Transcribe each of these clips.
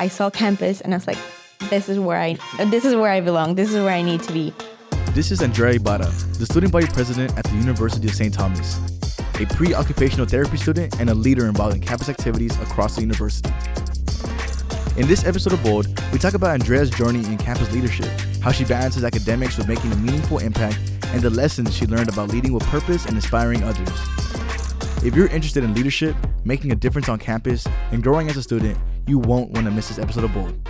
I saw campus and I was like, this is where I belong. This is where I need to be. This is Andrea Ibarra, the student body president at the University of St. Thomas, a pre-occupational therapy student and a leader involved in campus activities across the university. In this episode of Bold, we talk about Andrea's journey in campus leadership, how she balances academics with making a meaningful impact, and the lessons she learned about leading with purpose and inspiring others. If you're interested in leadership, making a difference on campus, and growing as a student, you won't want to miss this episode of Bold.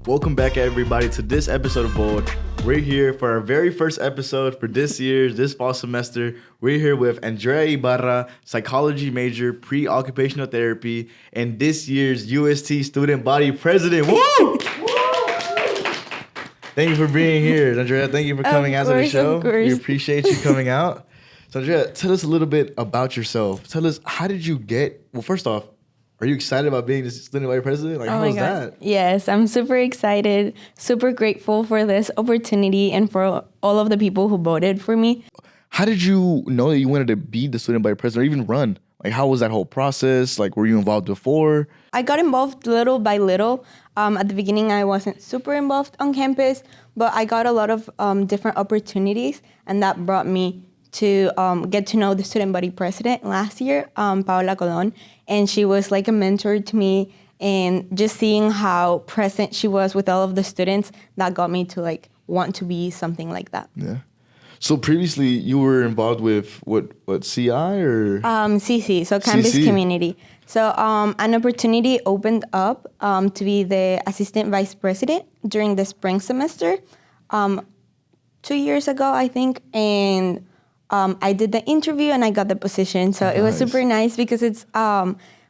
Welcome back, everybody, to this episode of Bold. We're here for our very first episode for this fall semester. We're here with Andrea Ibarra, psychology major, pre-occupational therapy, and this year's UST student body president. Woo! Thank you for being here, Andrea. Thank you for coming out to the show. We appreciate you coming out. So, Andrea, tell us a little bit about yourself. Tell us, how did you get, well, first off, are you excited about being the student body president? Like, how was that? Yes, I'm super excited, super grateful for this opportunity and for all of the people who voted for me. How did you know that you wanted to be the student body president or even run? Like, how was that whole process? Like, were you involved before? I got involved little by little. At the beginning, I wasn't super involved on campus, but I got a lot of different opportunities, and that brought me to get to know the student body president last year, Paola Colon, and she was like a mentor to me, and just seeing how present she was with all of the students, that got me to like want to be something like that. Yeah. So previously you were involved with what CI or? CC, so campus CC. community. So an opportunity opened up to be the assistant vice president during the spring semester 2 years ago, I think, and I did the interview and I got the position. So It was super nice because it's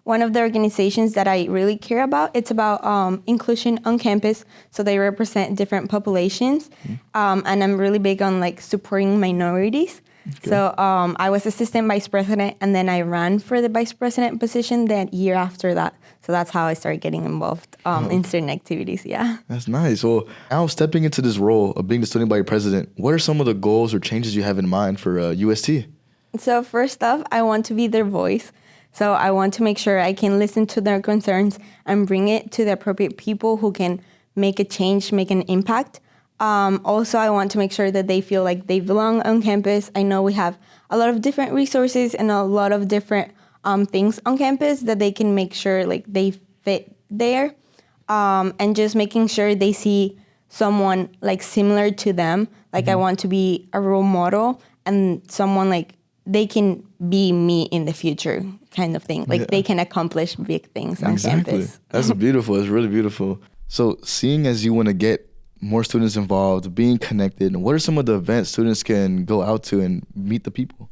one of the organizations that I really care about. It's about inclusion on campus. So they represent different populations. And I'm really big on like supporting minorities. Okay. So I was assistant vice president, and then I ran for the vice president position that year after that. So that's how I started getting involved in student activities, yeah. That's nice. Well, now stepping into this role of being the student body president, what are some of the goals or changes you have in mind for UST? So first off, I want to be their voice. So I want to make sure I can listen to their concerns and bring it to the appropriate people who can make a change, make an impact. Also, I want to make sure that they feel like they belong on campus. I know we have a lot of different resources and a lot of different things on campus that they can make sure like they fit there. And just making sure they see someone like similar to them. Like I want to be a role model and someone like they can be me in the future kind of thing. Like they can accomplish big things on campus. That's beautiful. It's really beautiful. So seeing as you want to get more students involved, being connected, what are some of the events students can go out to and meet the people?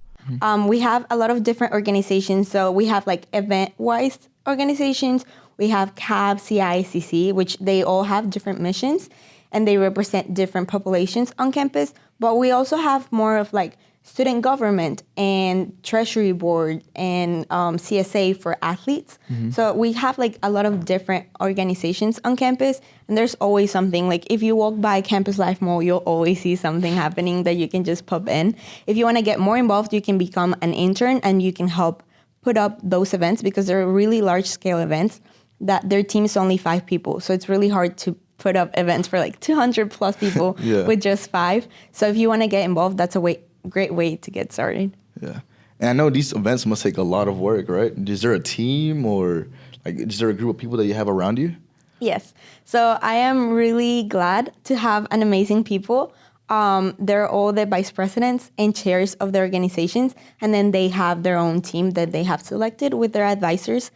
We have a lot of different organizations. So we have like event-wise organizations. We have CAB, CICC, which they all have different missions and they represent different populations on campus. But we also have more of like student government and treasury board and CSA for athletes. So we have like a lot of different organizations on campus, and there's always something. Like if you walk by Campus Life Mall, you'll always see something happening that you can just pop in. If you want to get more involved, you can become an intern and you can help put up those events because they're really large scale events that their team is only 5 people. So it's really hard to put up events for like 200 plus people with just 5. So if you want to get involved, that's a great way to get started. Yeah. And I know these events must take a lot of work, right? Is there a team or like is there a group of people that you have around you? Yes. So I am really glad to have an amazing people. They're all the vice presidents and chairs of the organizations, and then they have their own team that they have selected with their advisors.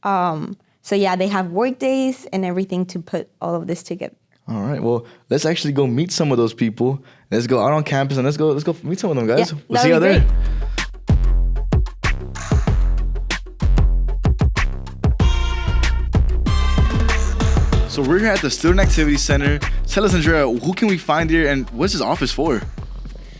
So yeah, they have work days and everything to put all of this together. All right. Well, let's actually go meet some of those people. Let's go out on campus and let's go meet some of them, guys. Yeah, we'll see you there. So we're here at the Student Activity Center. Tell us, Andrea, who can we find here and what's this office for?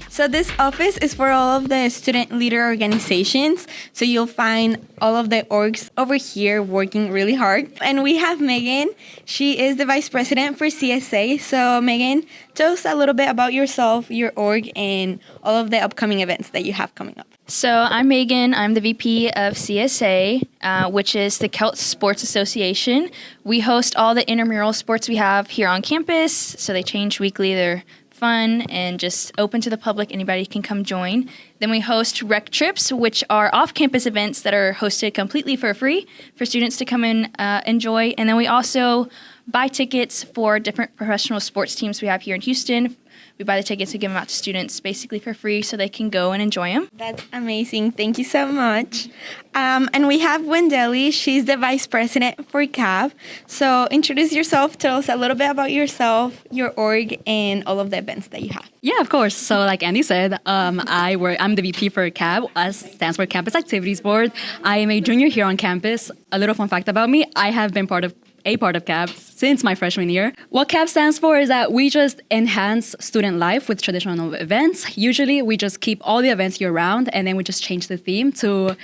So this office is for all of the student leader organizations. So you'll find all of the orgs over here working really hard. And we have Megan. She is the vice president for CSA. So Megan, tell us a little bit about yourself, your org, and all of the upcoming events that you have coming up. So I'm Megan. I'm the VP of CSA, which is the Celt Sports Association. We host all the intramural sports we have here on campus. So they change weekly. They're fun and just open to the public. Anybody can come join. Then we host rec trips, which are off-campus events that are hosted completely for free for students to come and enjoy. And then we also buy tickets for different professional sports teams we have here in Houston. We buy the tickets and give them out to students basically for free so they can go and enjoy them. That's amazing. Thank you so much. And we have Wendeli. She's the vice president for CAB. So introduce yourself. Tell us a little bit about yourself, your org, and all of the events that you have. Yeah, of course. So like Andy said, I'm the VP for CAB, stands for Campus Activities Board. I am a junior here on campus. A little fun fact about me, I have been a part of CAB since my freshman year. What CAB stands for is that we just enhance student life with traditional events. Usually we just keep all the events year-round, and then we just change the theme to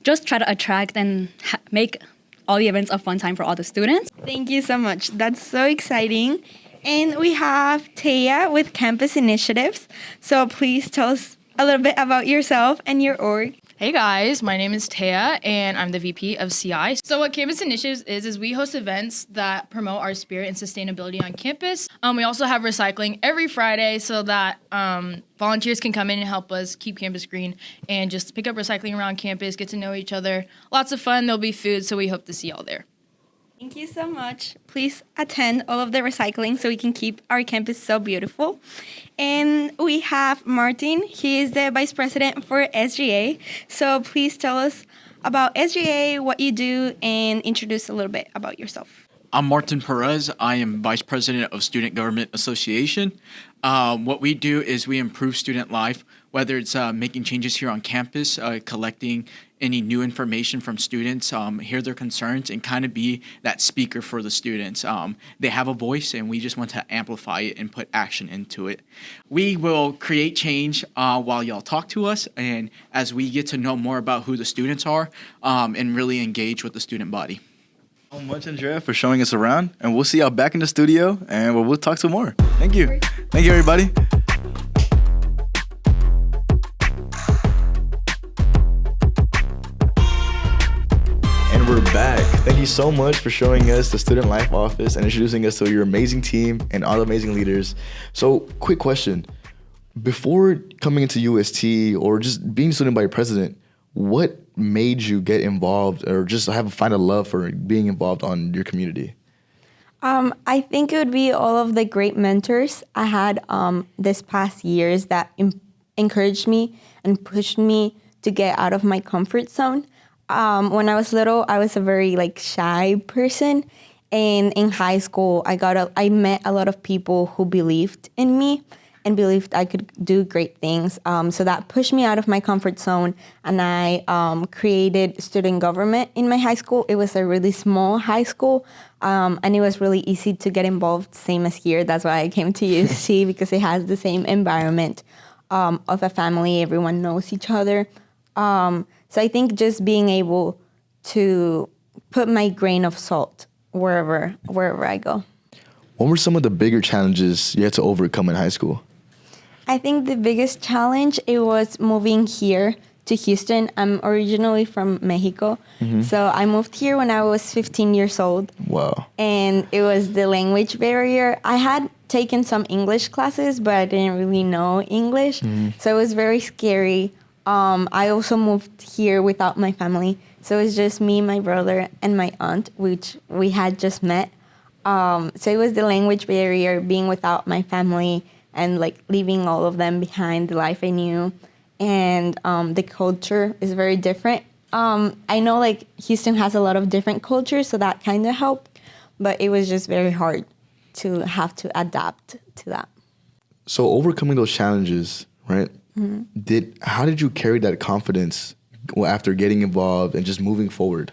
just try to attract and make all the events a fun time for all the students. Thank you so much. That's so exciting. And we have Taya with Campus Initiatives. So please tell us a little bit about yourself and your org. Hey guys, my name is Taya and I'm the VP of CI. So what Campus Initiatives is we host events that promote our spirit and sustainability on campus. We also have recycling every Friday so that volunteers can come in and help us keep campus green and just pick up recycling around campus, get to know each other. Lots of fun, there'll be food, so we hope to see y'all there. Thank you so much. Please attend all of the recycling so we can keep our campus so beautiful. And we have Martin. He is the vice president for SGA. So please tell us about SGA, what you do, and introduce a little bit about yourself. I'm Martin Perez. I am Vice President of Student Government Association. What we do is we improve student life, whether it's making changes here on campus, collecting any new information from students, hear their concerns, and kind of be that speaker for the students. They have a voice, and we just want to amplify it and put action into it. We will create change while y'all talk to us, and as we get to know more about who the students are, and really engage with the student body. So much, Andrea, for showing us around, and we'll see y'all back in the studio, and we'll talk some more. Thank you. Thank you, everybody. And we're back. Thank you so much for showing us the Student Life Office and introducing us to your amazing team and all the amazing leaders. So, quick question. Before coming into UST or just being student body president, what made you get involved or just find a love for being involved on your community? I think it would be all of the great mentors I had this past years that encouraged me and pushed me to get out of my comfort zone. When I was little, I was a very shy person, and in high school, I met a lot of people who believed in me and believed I could do great things. So that pushed me out of my comfort zone, and I created student government in my high school. It was a really small high school, and it was really easy to get involved, same as here. That's why I came to UC, because it has the same environment of a family. Everyone knows each other. So I think just being able to put my grain of salt wherever I go. What were some of the bigger challenges you had to overcome in high school? I think the biggest challenge, it was moving here to Houston. I'm originally from Mexico. So I moved here when I was 15 years old. Wow. And it was the language barrier. I had taken some English classes, but I didn't really know English. So it was very scary. I also moved here without my family. So it was just me, my brother, and my aunt, which we had just met. So it was the language barrier, being without my family, and leaving all of them behind, the life I knew. And the culture is very different. I know Houston has a lot of different cultures, so that kind of helped, but it was just very hard to have to adapt to that. So overcoming those challenges, right? How did you carry that confidence after getting involved and just moving forward?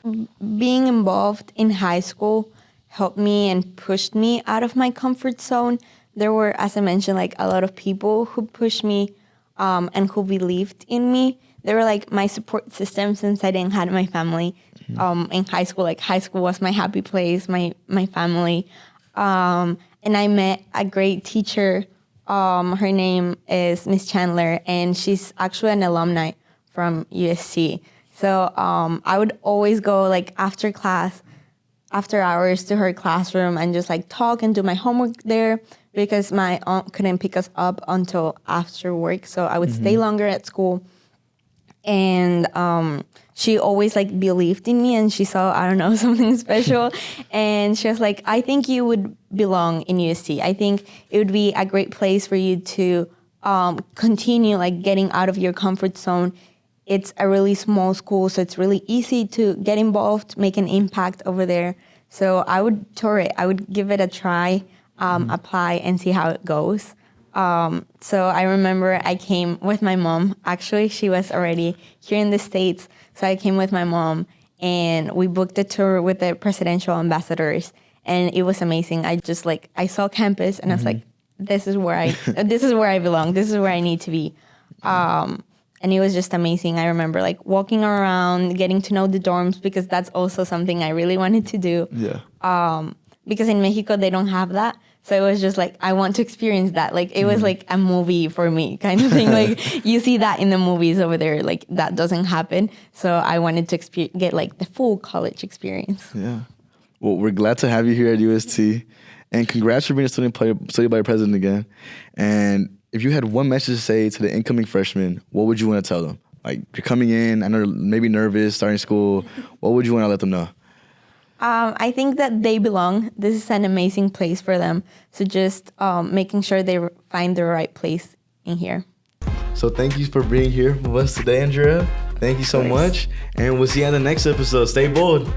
Being involved in high school helped me and pushed me out of my comfort zone. There were, as I mentioned, a lot of people who pushed me and who believed in me. They were my support system since I didn't have my family in high school. High school was my happy place, my family. And I met a great teacher. Her name is Miss Chandler, and she's actually an alumni from UST. So I would always go like after class, after hours to her classroom and just like talk and do my homework there because my aunt couldn't pick us up until after work. So I would stay longer at school. And she always like believed in me and she saw, I don't know, something special. And she was like, I think you would belong in UST. I think it would be a great place for you to continue like getting out of your comfort zone. It's a really small school, so it's really easy to get involved, make an impact over there. So I would tour it. I would give it a try, apply, and see how it goes. So I remember I came with my mom. Actually, she was already here in the States. So I came with my mom, and we booked a tour with the presidential ambassadors, and it was amazing. I saw campus, and I was like, this is where I belong. This is where I need to be. And it was just amazing. I remember like walking around, getting to know the dorms because that's also something I really wanted to do. Yeah. Because in Mexico, they don't have that. So it was just like, I want to experience that. Like, it was like a movie for me kind of thing. Like, you see that in the movies over there. Like, that doesn't happen. So I wanted to get like the full college experience. Yeah. Well, we're glad to have you here at UST. And congrats for being a student body president again. And if you had one message to say to the incoming freshmen, what would you want to tell them? Like, you're coming in, I know maybe nervous, starting school. What would you want to let them know? I think that they belong. This is an amazing place for them. So just making sure they find the right place in here. So thank you for being here with us today, Andrea. Thank you so much. And we'll see you on the next episode. Stay bold.